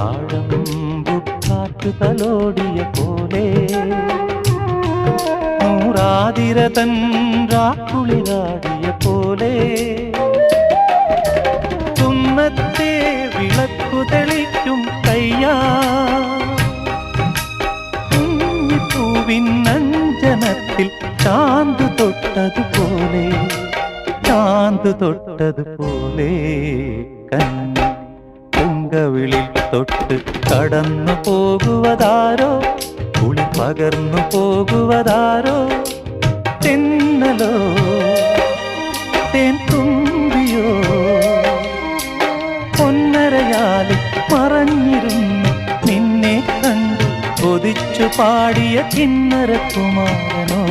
താഴമ്പുക്കാറ്റു തലോടിയ പോലെ നൂറാതിരതൻ രാക്കുളിരാടിയ പോലെ കുന്നത്തെ വിളക്കു തെളിക്കും കയ്യാ പൂവിനഞ്ജനത്തിൽ ചാന്ത് തൊട്ടതുപോലെ ചാന്ത് തൊട്ടതുപോലെ കണ്ണി പൊങ്കവിളിൽ തൊട്ട് കടന്നു പോകുവതാരോ കുളി പകർന്നു പോകുവതാരോ തെന്നലോ തേൻ തുമ്പിയോ പൊന്നരയാലിൽ മറഞ്ഞിരുന്നു നിന്നെ കണ്ടു കൊതിച്ചു പാടിയ കിന്നരകുമാരനോ